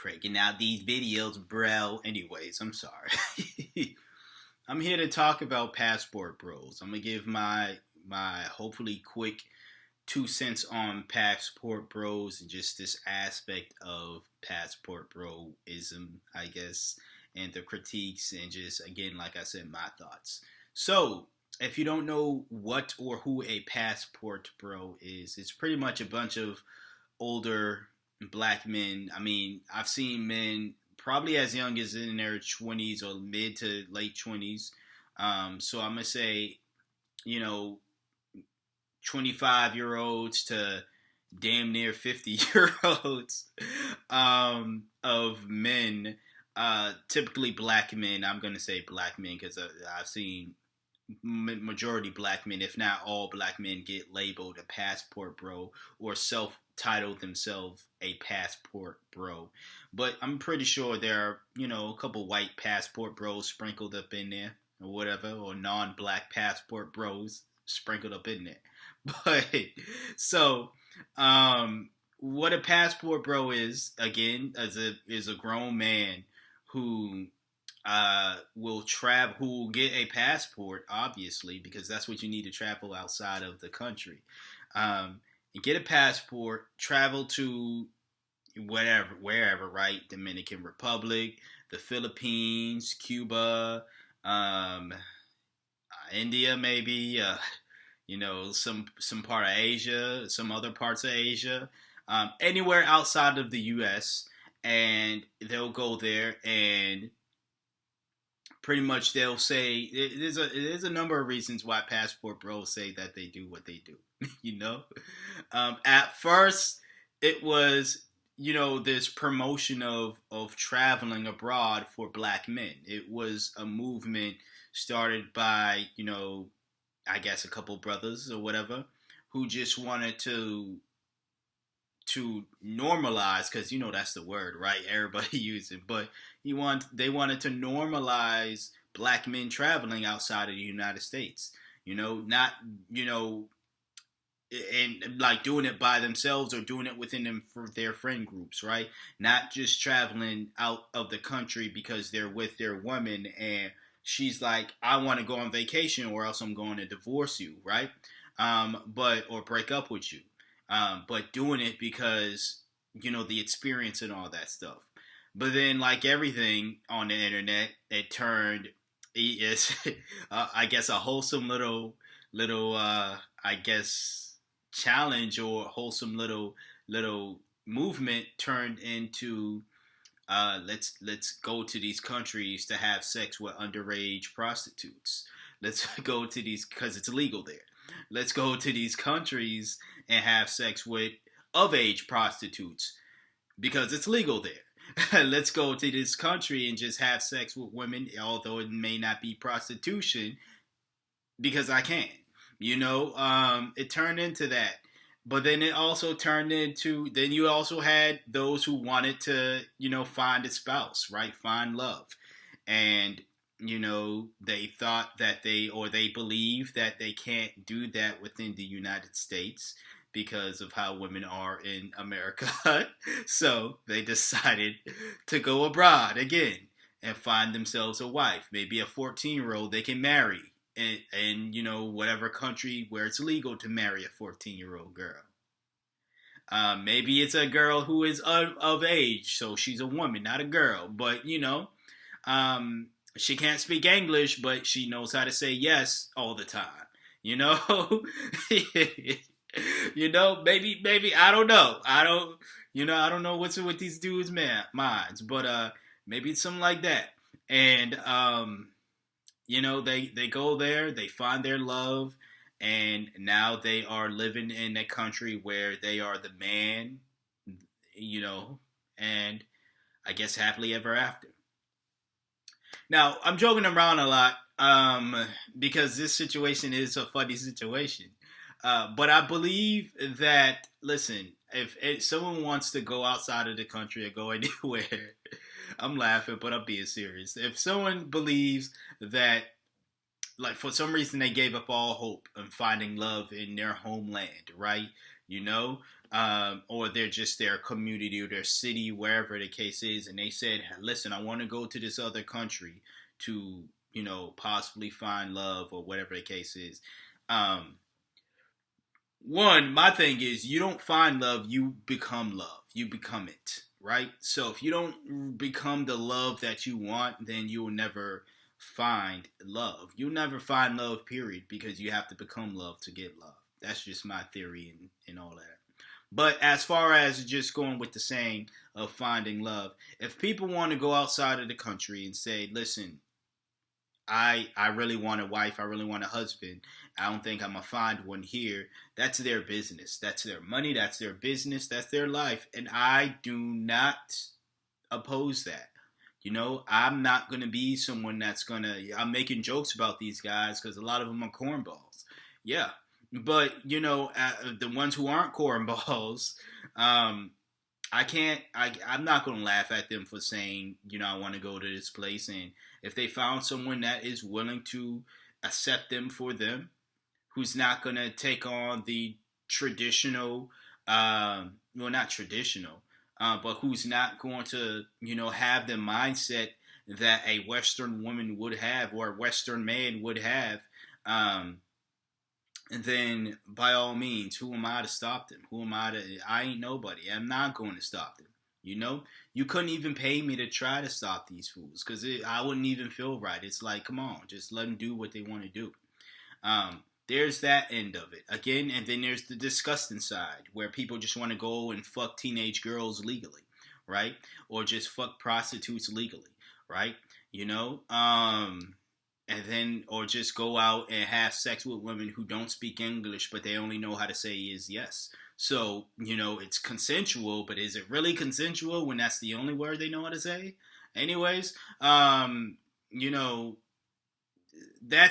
cranking out these videos, bro. Anyways, I'm sorry. I'm here to talk about Passport Bros. I'm gonna give my hopefully quick 2 cents on Passport Bros and just this aspect of Passport Broism, I guess, and the critiques and just again, like I said, my thoughts. So, if you don't know what or who a Passport Bro is, it's pretty much a bunch of older black men. I mean, I've seen men probably as young as in their 20s or mid to late 20s. So I'm going to say, you know, 25-year olds to damn near 50-year olds of men, typically black men. I'm going to say black men because I've seen majority black men, if not all black men, get labeled a passport bro or self-titled themselves a passport bro. But I'm pretty sure there are, a couple white passport bros sprinkled up in there or whatever, or non-black passport bros sprinkled up in there. But so, what a passport bro is, again, is a grown man who will travel, who will get a passport, obviously, because that's what you need to travel outside of the country. Get a passport, travel to wherever, right? Dominican Republic, the Philippines, Cuba, India, maybe, some part of Asia, some other parts of Asia, anywhere outside of the U.S., and they'll go there and pretty much they'll say there's a number of reasons why passport bros say that they do what they do. At first it was this promotion of traveling abroad for black men. It was a movement started by I guess a couple brothers or whatever who just wanted to normalize, because that's the word, right? Everybody uses it, but they wanted to normalize black men traveling outside of the United States. Not and like doing it by themselves or doing it within them for their friend groups, right? Not just traveling out of the country because they're with their woman and she's like, I want to go on vacation or else I'm going to divorce you, right? Or break up with you. But doing it because, the experience and all that stuff. But then, like everything on the internet, it turned, I guess, a wholesome little, I guess, challenge or wholesome little movement turned into, let's go to these countries to have sex with underage prostitutes. Let's go to these, because it's illegal there. Let's go to these countries and have sex with of-age prostitutes because it's legal there. Let's go to this country and just have sex with women, although it may not be prostitution, because I can. It turned into that. But then it also turned into, then you also had those who wanted to, find a spouse, right? Find love. And they thought that they believe that they can't do that within the United States because of how women are in America. So they decided to go abroad again and find themselves a wife, maybe a 14-year-old they can marry in whatever country where it's legal to marry a 14-year-old girl. Maybe it's a girl who is of age, so she's a woman, not a girl, but she can't speak English, but she knows how to say yes all the time. Maybe I don't know. I don't know what's with these dudes' minds, but maybe it's something like that. And they go there, they find their love, and now they are living in a country where they are the man, and I guess happily ever after. Now, I'm joking around a lot because this situation is a funny situation. But I believe that, listen, if someone wants to go outside of the country or go anywhere, I'm laughing, but I'm being serious. If someone believes that, like, for some reason they gave up all hope in finding love in their homeland, right? you know, or they're just their community or their city, wherever the case is, and they said, "Listen, I want to go to this other country to, possibly find love or whatever the case is." Um, my thing is, you don't find love, you become love. You become it, right? So if you don't become the love that you want, then you will never find love. You'll never find love, period, because you have to become love to get love. That's just my theory and all that. But as far as just going with the saying of finding love, if people want to go outside of the country and say, listen, I really want a wife. I really want a husband. I don't think I'm gonna find one here. That's their business. That's their money. That's their business. That's their life. And I do not oppose that. I'm not gonna be someone that's gonna. I'm making jokes about these guys because a lot of them are cornballs. Yeah, but the ones who aren't cornballs, I can't. I'm not gonna laugh at them for saying, I want to go to this place, and if they found someone that is willing to accept them for them, who's not gonna take on the traditional, well, not traditional, but who's not going to, have the mindset that a Western woman would have or a Western man would have. And then by all means, who am I to stop them? I ain't nobody. I'm not going to stop them. You couldn't even pay me to try to stop these fools because I wouldn't even feel right. It's like, come on, just let them do what they want to do. There's that end of it. Again, and then there's the disgusting side where people just want to go and fuck teenage girls legally, right? Or just fuck prostitutes legally, right? And then, or just go out and have sex with women who don't speak English, but they only know how to say is yes. So, it's consensual, but is it really consensual when that's the only word they know how to say? Anyways, that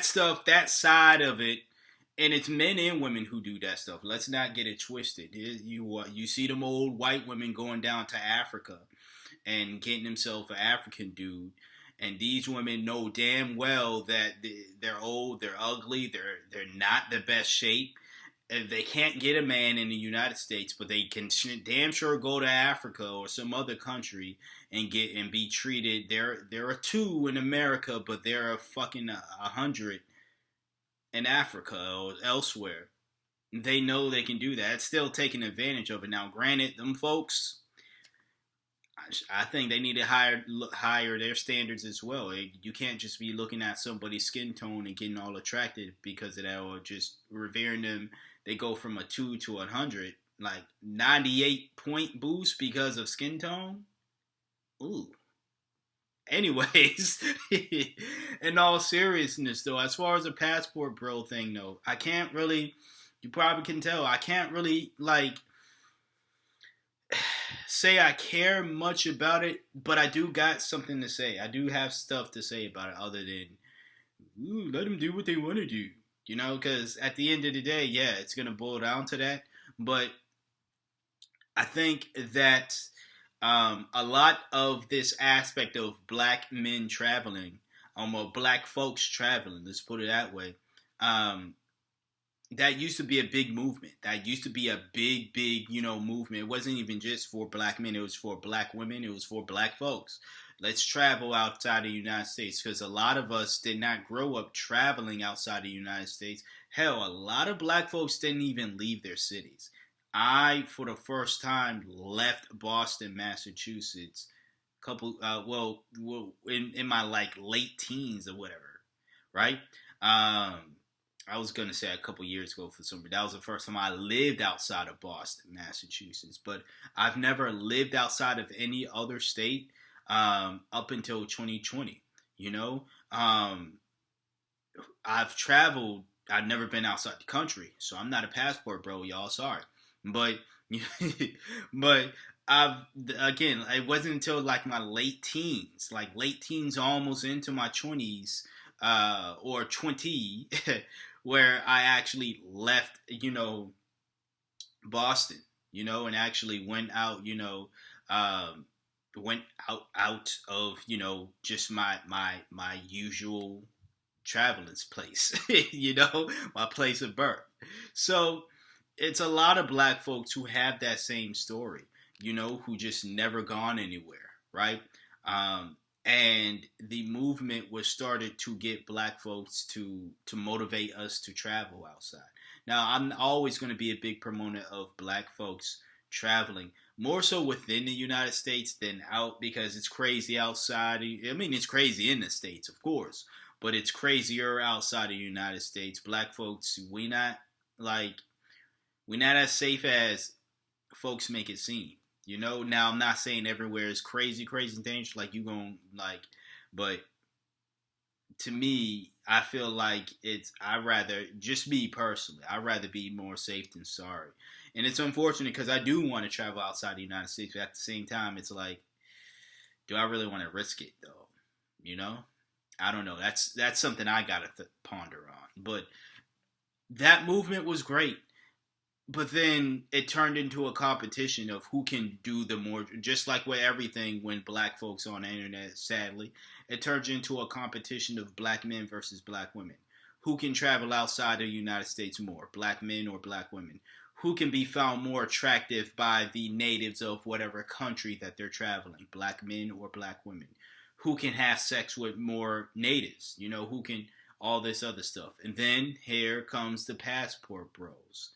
stuff, that side of it, and it's men and women who do that stuff. Let's not get it twisted. You see them old white women going down to Africa and getting themselves an African dude. And these women know damn well that they're old, they're ugly, they're not the best shape. They can't get a man in the United States, but they can damn sure go to Africa or some other country and be treated. There are 2 in America, but there are fucking 100 in Africa or elsewhere. They know they can do that. It's still taking advantage of it. Now, granted, them folks, I think they need to higher their standards as well. You can't just be looking at somebody's skin tone and getting all attracted because of that, or just revering them. They go from a 2 to 100, like 98-point boost because of skin tone. Ooh. Anyways, in all seriousness, though, as far as the passport bro thing, though, I can't really. You probably can tell. I can't really say I care much about it, but I do got something to say. I do have stuff to say about it other than, let them do what they want to do. Because at the end of the day, yeah, it's going to boil down to that. But I think that a lot of this aspect of black men traveling, or black folks traveling, let's put it that way, that used to be a big movement. That used to be a big, movement. It wasn't even just for black men. It was for black women. It was for black folks. Let's travel outside the United States, because a lot of us did not grow up traveling outside the United States. Hell, a lot of black folks didn't even leave their cities. I, for the first time, left Boston, Massachusetts, in my late teens or whatever, right? I was going to say a couple years ago for some, that was the first time I lived outside of Boston, Massachusetts. But I've never lived outside of any other state up until 2020. I've traveled. I've never been outside the country, so I'm not a passport bro, y'all. Sorry, but it wasn't until my late teens, almost into my 20s, or 20, where I actually left, Boston, and actually went out, went out of, just my usual traveling place, my place of birth. So it's a lot of black folks who have that same story, who just never gone anywhere, right? Um, and the movement was started to get black folks to motivate us to travel outside. Now, I'm always going to be a big proponent of black folks traveling, more so within the United States than out, because it's crazy outside. I mean, it's crazy in the States, of course, but it's crazier outside of the United States. Black folks, like we're not as safe as folks make it seem. Now I'm not saying everywhere is crazy, crazy dangerous. Like you going like, but to me, I feel like I rather, just me personally, I'd rather be more safe than sorry. And it's unfortunate because I do want to travel outside the United States, but at the same time, it's like, do I really want to risk it though? You know, I don't know. That's something I gotta ponder on. But that movement was great. But then it turned into a competition of who can do the more, just like with everything when black folks on the internet, sadly, it turns into a competition of black men versus black women. Who can travel outside the United States more, black men or black women? Who can be found more attractive by the natives of whatever country that they're traveling, black men or black women? Who can have sex with more natives? Who can, all this other stuff. And then here comes the passport bros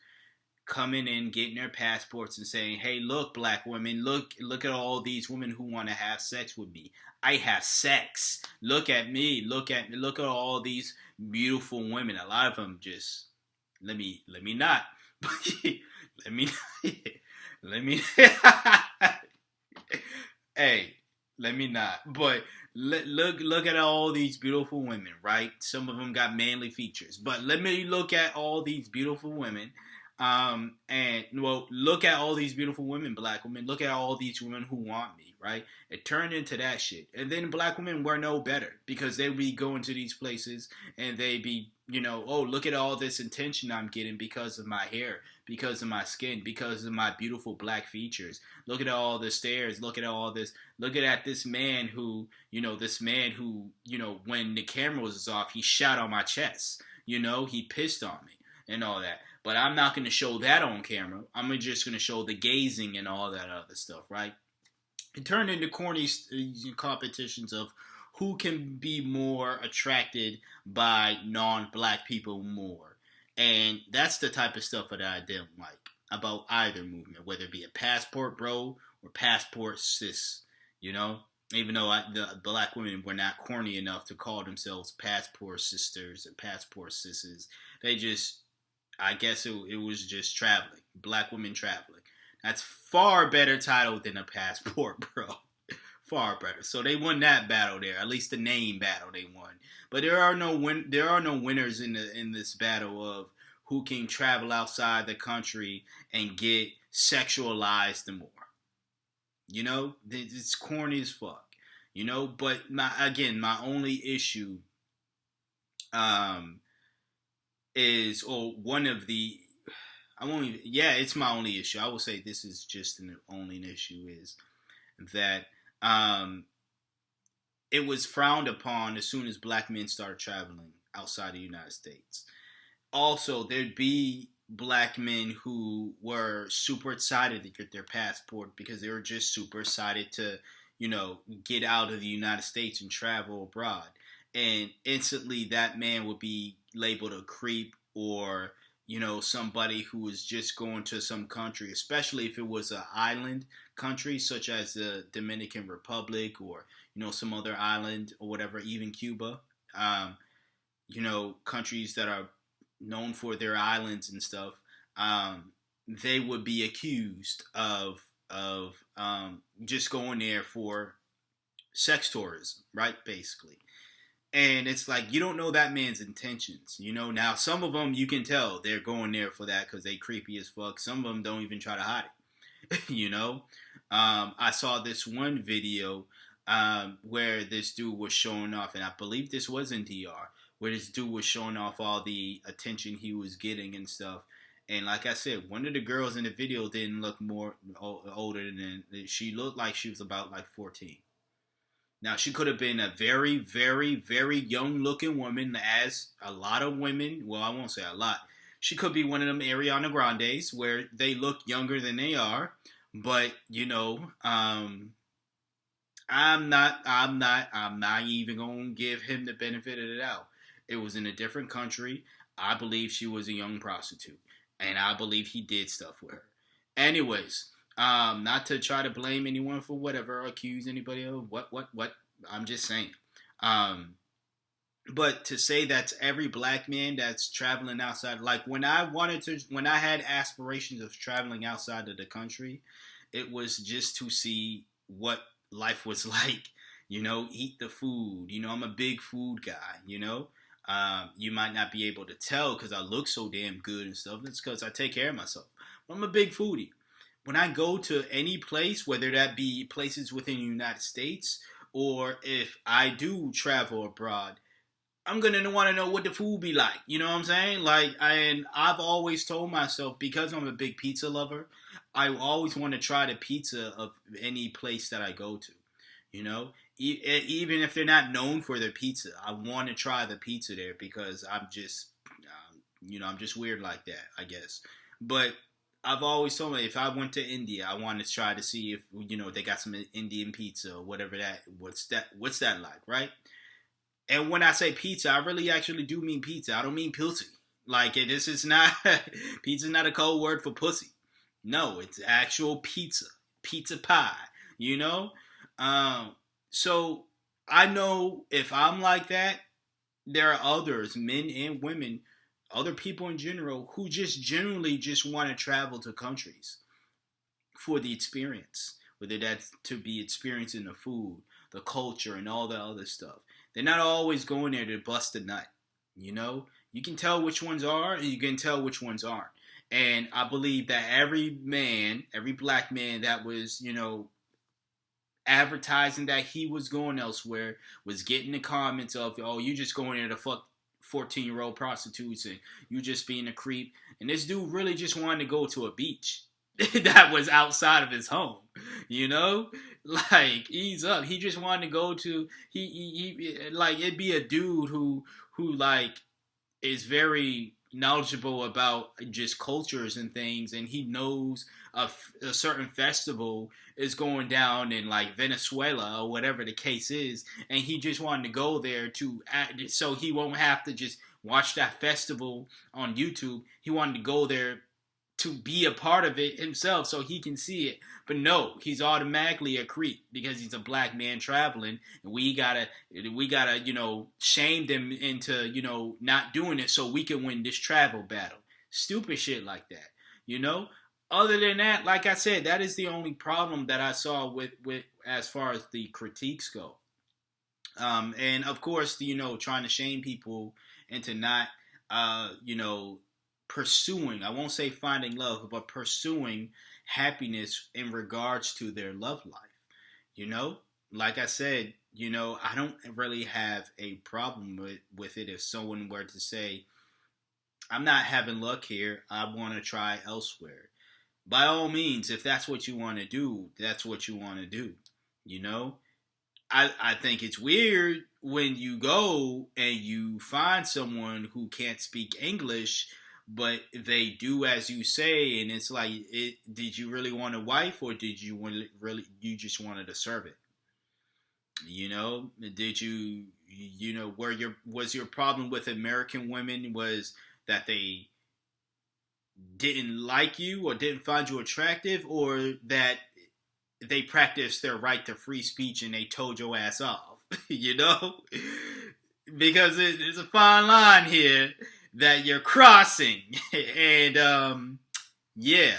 coming in, getting their passports and saying, hey, look, black women, look at all these women who want to have sex with me. I have sex. Look at me. Look at all these beautiful women. A lot of them just, let me not. let me, let me, hey, let me not. But look at all these beautiful women, right? Some of them got manly features. But let me look at all these beautiful women. Look at all these beautiful women, black women. Look at all these women who want me, right? It turned into that shit. And then black women were no better because they be going to these places and they be, oh, look at all this attention I'm getting because of my hair, because of my skin, because of my beautiful black features. Look at all the stares. Look at all this. Look at this man who, when the camera was off, he shot on my chest. He pissed on me and all that. But I'm not going to show that on camera. I'm just going to show the gazing and all that other stuff, right? It turned into corny competitions of who can be more attracted by non-black people more. And that's the type of stuff that I didn't like about either movement, whether it be a passport bro or passport sis, Even though the black women were not corny enough to call themselves passport sisters or passport sisses. They just, I guess it was just traveling. Black women traveling. That's far better title than a passport, bro. Far better. So they won that battle there. At least the name battle they won. But there are no winners in this battle of who can travel outside the country and get sexualized more. It's corny as fuck. But my only issue is, or one of the, it's my only issue. I will say this is just an only issue is that it was frowned upon as soon as black men started traveling outside the United States. Also, there'd be black men who were super excited to get their passport because they were just super excited to, get out of the United States and travel abroad. And instantly that man would be labeled a creep or, somebody who was just going to some country, especially if it was an island country such as the Dominican Republic or, some other island or whatever, even Cuba. Countries that are known for their islands and stuff, they would be accused of just going there for sex tourism, right? Basically. And it's like, you don't know that man's intentions, Now, some of them, you can tell they're going there for that because they creepy as fuck. Some of them don't even try to hide it, I saw this one video where this dude was showing off, and I believe this was in DR, where this dude was showing off all the attention he was getting and stuff. And like I said, one of the girls in the video didn't look more older than, she looked like she was about like 14. Now, she could have been a very, very, very young-looking woman, as a lot of women, well, I won't say a lot. She could be one of them Ariana Grandes where they look younger than they are, but I'm not even gonna give him the benefit of the doubt. It was in a different country. I believe she was a young prostitute, and I believe he did stuff with her. Anyways, not to try to blame anyone for whatever, or accuse anybody of what. I'm just saying. Um, but to say that's every black man that's traveling outside, like when I had aspirations of traveling outside of the country, it was just to see what life was like. Eat the food. I'm a big food guy. You might not be able to tell because I look so damn good and stuff. That's because I take care of myself. But I'm a big foodie. When I go to any place, whether that be places within the United States or if I do travel abroad, I'm gonna want to know what the food be like. You know what I'm saying? And I've always told myself, because I'm a big pizza lover, I always want to try the pizza of any place that I go to. Even if they're not known for their pizza, I want to try the pizza there because I'm just weird like that, I guess. But I've always told me if I went to India, I want to try to see if they got some Indian pizza or whatever what's that like, right? And when I say pizza, I really actually do mean pizza. I don't mean pussy. This is not pizza is not a code word for pussy. No, it's actual pizza pie. You know, so I know if I'm like that, there are others, men and women, other people in general, who just generally just want to travel to countries for the experience, whether that's to be experiencing the food, the culture, and all the other stuff. They're not always going there to bust a nut. You can tell which ones are, and you can tell which ones aren't. And I believe that every black man that was, advertising that he was going elsewhere was getting the comments of, oh, you just going there to fuck 14-year-old prostitutes and you just being a creep. And this dude really just wanted to go to a beach that was outside of his home, ease up. He just wanted to go to, it'd be a dude who is very knowledgeable about just cultures and things, and he knows a certain festival is going down in Venezuela or whatever the case is, and he just wanted to go there so he won't have to just watch that festival on YouTube. He wanted to go there to be a part of it himself so he can see it. But no, he's automatically a creep because he's a black man traveling, and we gotta shame them into not doing it so we can win this travel battle. Stupid shit like that. Other than that, like I said, that is the only problem that I saw with as far as the critiques go. And of course, trying to shame people into not pursuing, I won't say finding love, but pursuing happiness in regards to their love life. Like I said, I don't really have a problem with it if someone were to say, I'm not having luck here, I want to try elsewhere. By all means, if that's what you want to do, that's what you want to do. I think it's weird when you go and you find someone who can't speak English, but they do as you say, and it's did you really want a wife, or did you you just wanted a servant? Did you was your problem with American women was that they didn't like you or didn't find you attractive, or that they practiced their right to free speech and they told your ass off? Because there's a fine line here that you're crossing. And yeah.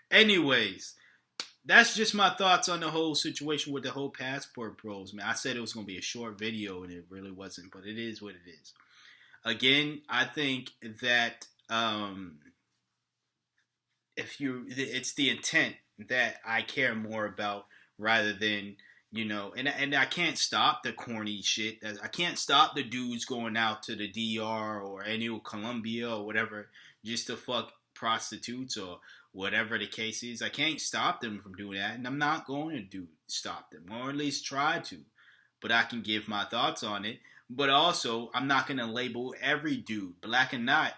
Anyways, that's just my thoughts on the whole situation with the whole passport bros, man. I said it was going to be a short video, and it really wasn't, but it is what it is. Again, I think that it's the intent that I care more about rather than, and I can't stop the corny shit. I can't stop the dudes going out to the DR or any Colombia or whatever just to fuck prostitutes or whatever the case is. I can't stop them from doing that, and I'm not going to stop them, or at least try to. But I can give my thoughts on it. But also, I'm not going to label every dude, black and not,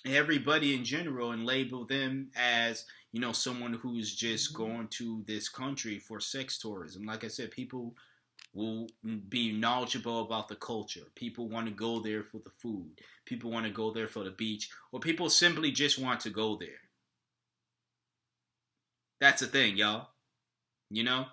everybody in general and label them as, someone who's just going to this country for sex tourism. Like I said, people will be knowledgeable about the culture. People want to go there for the food. People want to go there for the beach, or people simply just want to go there. That's the thing, y'all. You know,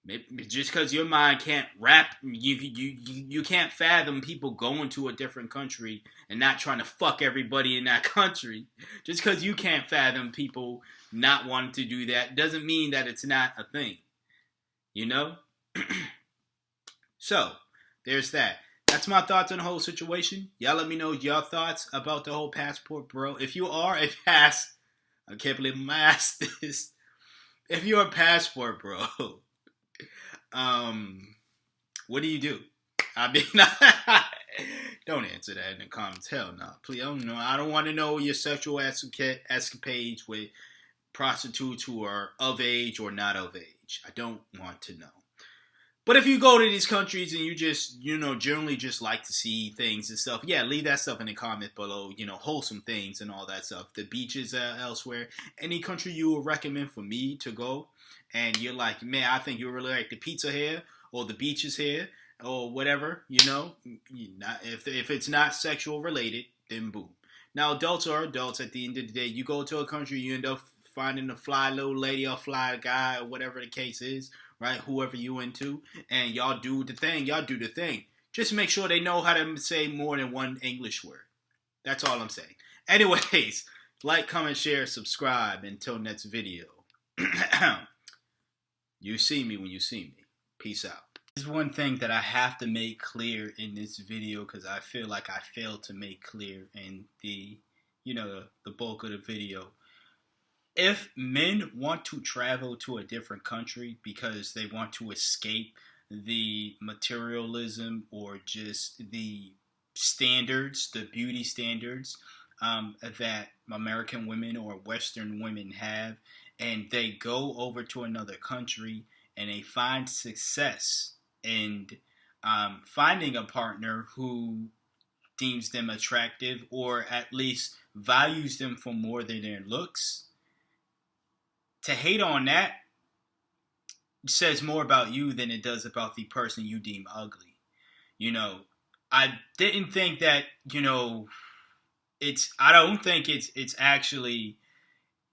maybe just because your mind can't wrap, you can't fathom people going to a different country and not trying to fuck everybody in that country. Just because you can't fathom people not wanting to do that doesn't mean that it's not a thing. You know? So, there's that. That's my thoughts on the whole situation. Y'all let me know your thoughts about the whole passport, bro. If you are a I can't believe I asked this. If you're a passport, bro, what do you do? I mean, don't answer that in the comments. Hell no. Please, I don't want to know your sexual escapades with prostitutes who are of age or not of age. I don't want to know. But if you go to these countries and you just, generally just like to see things and stuff, yeah, leave that stuff in the comment below, wholesome things and all that stuff. The beaches elsewhere, any country you would recommend for me to go, and you're like, man, I think you really like the pizza here, or the beaches here, or whatever, if it's not sexual related, then boom. Now, adults are adults at the end of the day. You go to a country, you end up finding a fly little lady or fly guy or whatever the case is, right? Whoever you into, and y'all do the thing. Y'all do the thing. Just make sure they know how to say more than one English word. That's all I'm saying. Anyways, like, comment, share, subscribe. Until next video. You see me when you see me. Peace out. There's one thing that I have to make clear in this video, because I feel like I failed to make clear in the bulk of the video. If men want to travel to a different country because they want to escape the materialism or just the standards, the beauty standards that American women or Western women have, and they go over to another country and they find success in finding a partner who deems them attractive or at least values them for more than their looks, to hate on that says more about you than it does about the person you deem ugly. I didn't think that, I don't think it's actually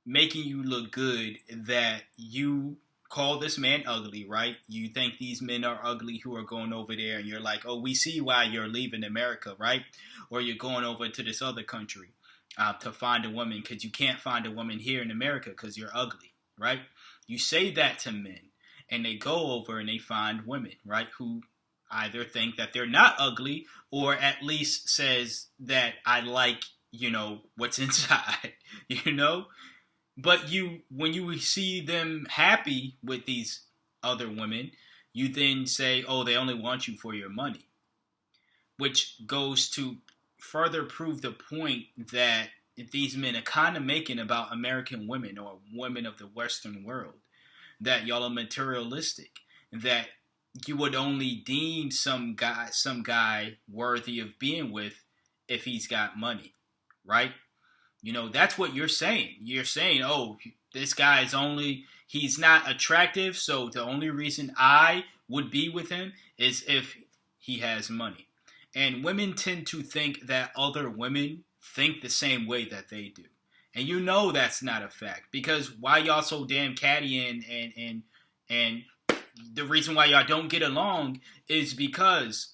making you look good that you call this man ugly, right? You think these men are ugly who are going over there, and you're like, oh, we see why you're leaving America, right? Or you're going over to this other country to find a woman because you can't find a woman here in America because you're ugly. Right? You say that to men, and they go over and they find women, right, who either think that they're not ugly or at least says that I like, what's inside, But when you see them happy with these other women, you then say, oh, they only want you for your money, which goes to further prove the point that these men are kind of making about American women or women of the Western world, that y'all are materialistic, that you would only deem some guy worthy of being with if he's got money, right? That's what you're saying. You're saying, oh, this guy he's not attractive, so the only reason I would be with him is if he has money. And women tend to think that other women think the same way that they do. And that's not a fact. Because why y'all so damn catty and the reason why y'all don't get along is because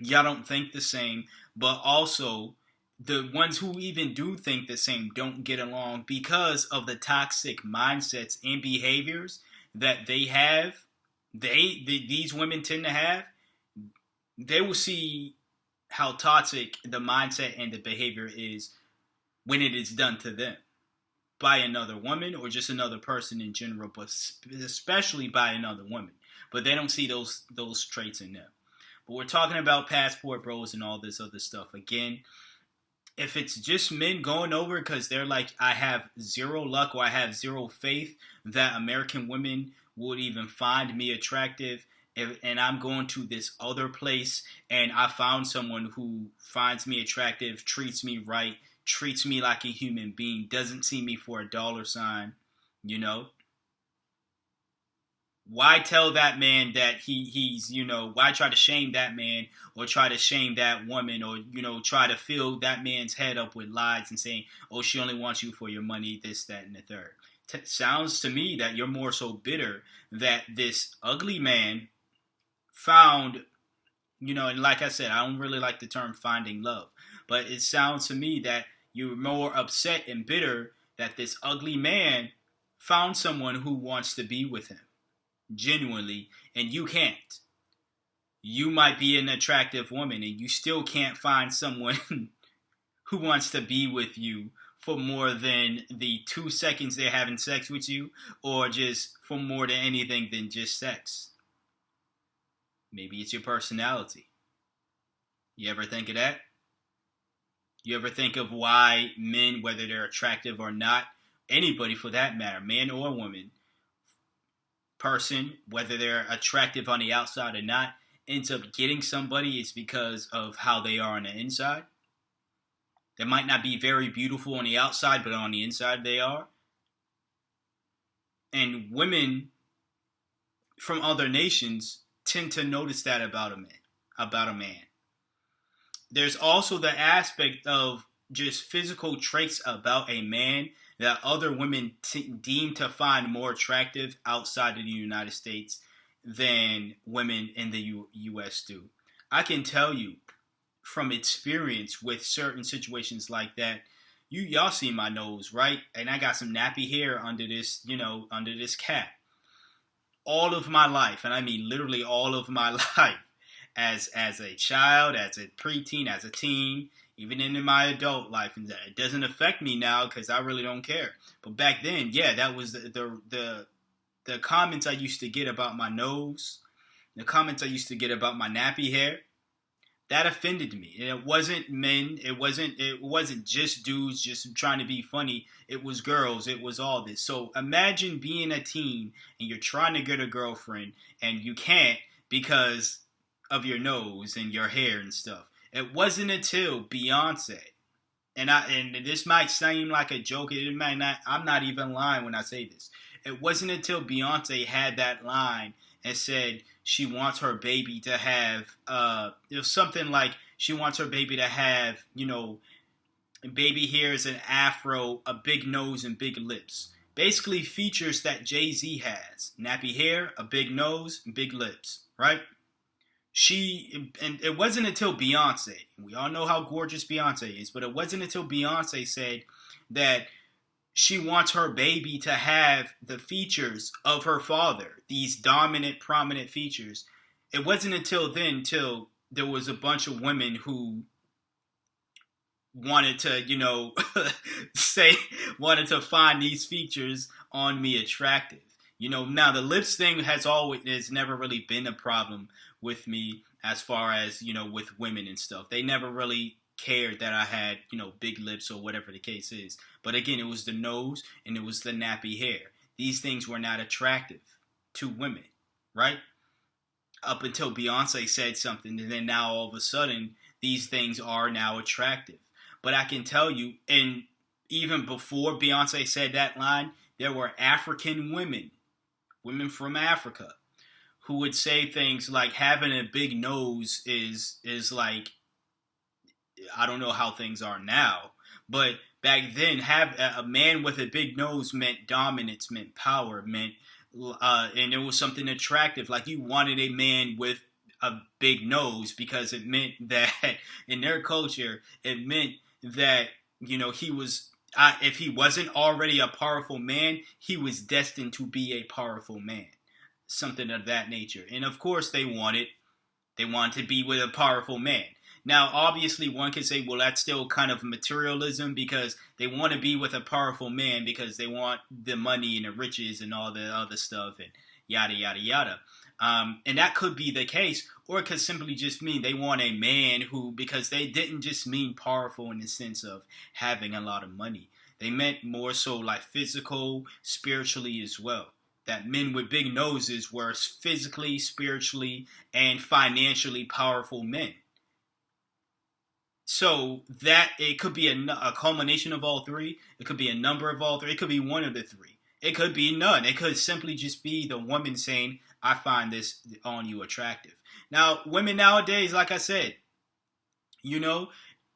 y'all don't think the same, but also the ones who even do think the same don't get along because of the toxic mindsets and behaviors that they have. These women tend to have. They will see how toxic the mindset and the behavior is when it is done to them by another woman or just another person in general, but especially by another woman. But they don't see those traits in them. But we're talking about passport bros and all this other stuff. Again, if it's just men going over because they're like, I have zero luck or I have zero faith that American women would even find me attractive and I'm going to this other place and I found someone who finds me attractive, treats me right, treats me like a human being, doesn't see me for a dollar sign, you know, why tell that man that he's, why try to shame that man or try to shame that woman or, try to fill that man's head up with lies and saying, oh, she only wants you for your money, this, that, and the third. Sounds to me that you're more so bitter that this ugly man found, and like I said, I don't really like the term finding love, but it sounds to me that you're more upset and bitter that this ugly man found someone who wants to be with him genuinely, and you can't. You might be an attractive woman and you still can't find someone who wants to be with you for more than the 2 seconds they're having sex with you, or just for more than anything than just sex. Maybe it's your personality. You ever think of that? You ever think of why men, whether they're attractive or not, anybody for that matter, man or woman, person, whether they're attractive on the outside or not, ends up getting somebody is because of how they are on the inside? They might not be very beautiful on the outside, but on the inside they are. And women from other nations tend to notice that about a man. There's also the aspect of just physical traits about a man that other women deem to find more attractive outside of the United States than women in the U.S. do. I can tell you from experience with certain situations like that, y'all see my nose, right? And I got some nappy hair under this, under this cap. All of my life, and I mean literally all of my life, as a child, as a preteen, as a teen, even in my adult life, and that it doesn't affect me now because I really don't care. But back then, yeah, that was the comments I used to get about my nose, the comments I used to get about my nappy hair. That offended me. And it wasn't men. It wasn't just dudes just trying to be funny. It was girls. It was all this. So imagine being a teen and you're trying to get a girlfriend and you can't because of your nose and your hair and stuff. It wasn't until Beyonce, and this might seem like a joke. It might not. I'm not even lying when I say this. It wasn't until Beyonce had that line and said she wants her baby to have, it was something like she wants her baby to have, baby hairs, an afro, a big nose, and big lips. Basically features that Jay-Z has. Nappy hair, a big nose, and big lips, right? And it wasn't until Beyonce, we all know how gorgeous Beyonce is, but it wasn't until Beyonce said that she wants her baby to have the features of her father, these dominant, prominent features. It wasn't until then, till there was a bunch of women who wanted to, wanted to find these features on me attractive. Now the lips thing has never really been a problem with me as far as, with women and stuff. They never really cared that I had, big lips or whatever the case is. But again, it was the nose and it was the nappy hair. These things were not attractive to women, right? Up until Beyonce said something, and then now all of a sudden, these things are now attractive. But I can tell you, and even before Beyonce said that line, there were African women from Africa, who would say things like having a big nose is like, I don't know how things are now, but back then, have a man with a big nose meant dominance, meant power, meant, and it was something attractive. Like you wanted a man with a big nose because it meant that in their culture, it meant that, he was, if he wasn't already a powerful man, he was destined to be a powerful man. Something of that nature. And of course they wanted to be with a powerful man. Now, obviously, one could say, well, that's still kind of materialism because they want to be with a powerful man because they want the money and the riches and all the other stuff and yada, yada, yada. And that could be the case, or it could simply just mean they want a man who, because they didn't just mean powerful in the sense of having a lot of money. They meant more so like physical, spiritually as well. that men with big noses were physically, spiritually, and financially powerful men. So that it could be a culmination of all three. It could be a number of all three. It could be one of the three. It could be none. It could simply just be the woman saying, I find this on you attractive. Now, women nowadays, like I said, you know,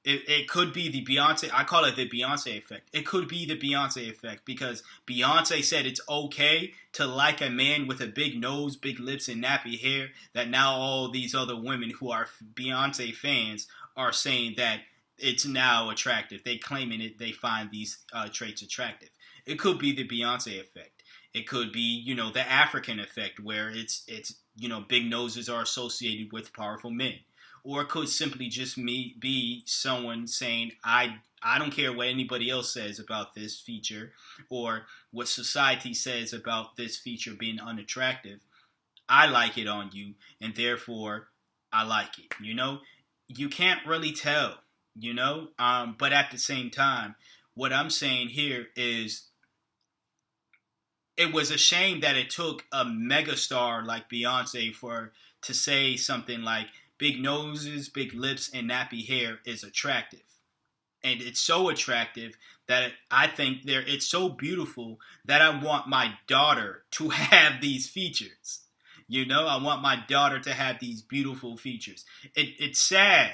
it could be the Beyonce. I call it the Beyonce effect. It could be the Beyonce effect because Beyonce said it's okay to like a man with a big nose, big lips, and nappy hair. That now all these other women who are Beyonce fans are saying that it's now attractive. They claiming it. They find these traits attractive. It could be the Beyonce effect. It could be, the African effect where it's big noses are associated with powerful men. Or it could simply just be someone saying, I don't care what anybody else says about this feature or what society says about this feature being unattractive. I like it on you, and therefore I like it. You can't really tell, but at the same time, what I'm saying here is it was a shame that it took a megastar like Beyonce to say something like, big noses, big lips, and nappy hair is attractive. And it's so attractive that I think it's so beautiful that I want my daughter to have these features. I want my daughter to have these beautiful features. It's sad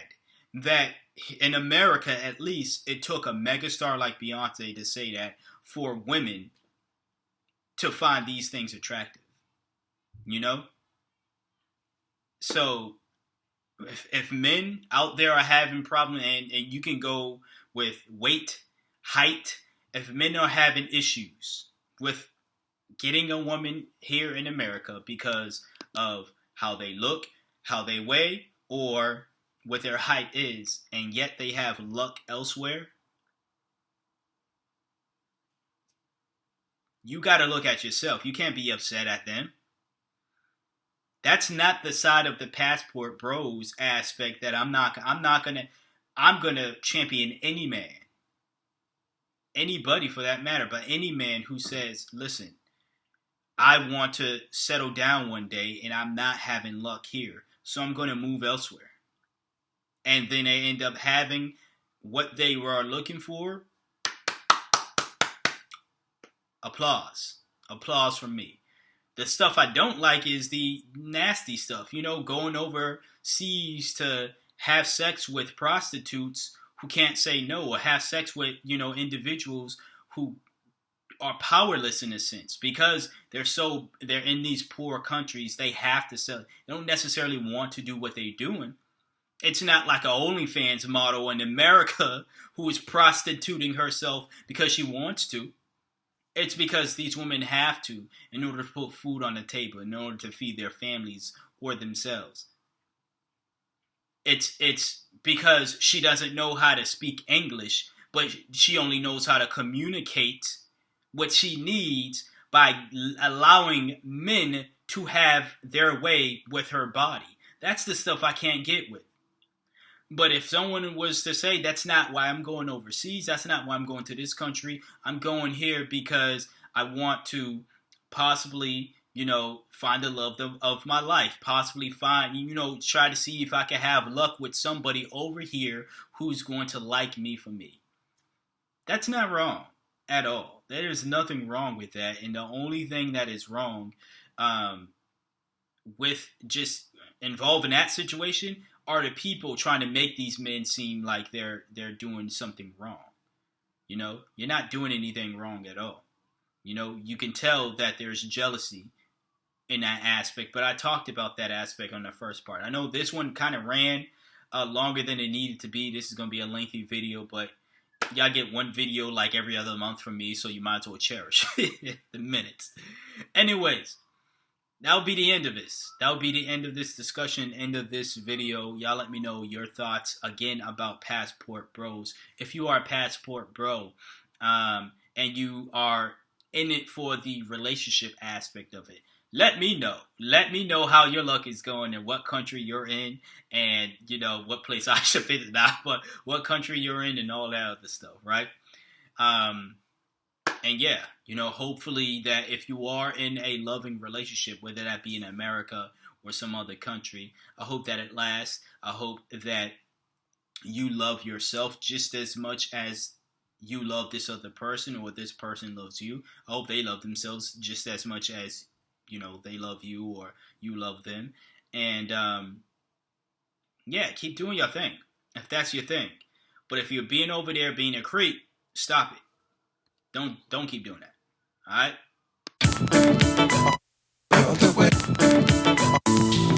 that in America, at least, it took a megastar like Beyonce to say that for women to find these things attractive. So if men out there are having problems, and you can go with weight, height, if men are having issues with getting a woman here in America because of how they look, how they weigh, or what their height is, and yet they have luck elsewhere, you got to look at yourself. You can't be upset at them. That's not the side of the passport bros aspect that I'm gonna champion any man. Anybody for that matter, but any man who says, listen, I want to settle down one day and I'm not having luck here, so I'm gonna move elsewhere. And then they end up having what they were looking for. Applause. Applause from me. The stuff I don't like is the nasty stuff, going overseas to have sex with prostitutes who can't say no, or have sex with, individuals who are powerless in a sense because they're in these poor countries. They have to sell. They don't necessarily want to do what they're doing. It's not like an OnlyFans model in America who is prostituting herself because she wants to. It's because these women have to in order to put food on the table, in order to feed their families or themselves. It's because she doesn't know how to speak English, but she only knows how to communicate what she needs by allowing men to have their way with her body. That's the stuff I can't get with. But if someone was to say, that's not why I'm going overseas, that's not why I'm going to this country, I'm going here because I want to possibly, find the love of my life, possibly find, try to see if I can have luck with somebody over here who's going to like me for me. That's not wrong at all. There is nothing wrong with that. And the only thing that is wrong with just involved in that situation are the people trying to make these men seem like they're doing something wrong. You're not doing anything wrong at all. You can tell that there's jealousy in that aspect, but I talked about that aspect on the first part. I know this one kind of ran longer than it needed to be. This is going to be a lengthy video, but y'all get one video like every other month from me, so you might as well cherish the minutes. Anyways, that'll be the end of this. That'll be the end of this discussion, end of this video. Y'all let me know your thoughts, again, about Passport Bros. If you are a Passport Bro, and you are in it for the relationship aspect of it, let me know. Let me know how your luck is going and what country you're in and, what place I should visit, not, but what country you're in and all that other stuff, right? And yeah, hopefully that if you are in a loving relationship, whether that be in America or some other country, I hope that it lasts. I hope that you love yourself just as much as you love this other person or this person loves you. I hope they love themselves just as much as they love you or you love them. And yeah, keep doing your thing if that's your thing. But if you're being over there being a creep, stop it. Don't keep doing that. All right.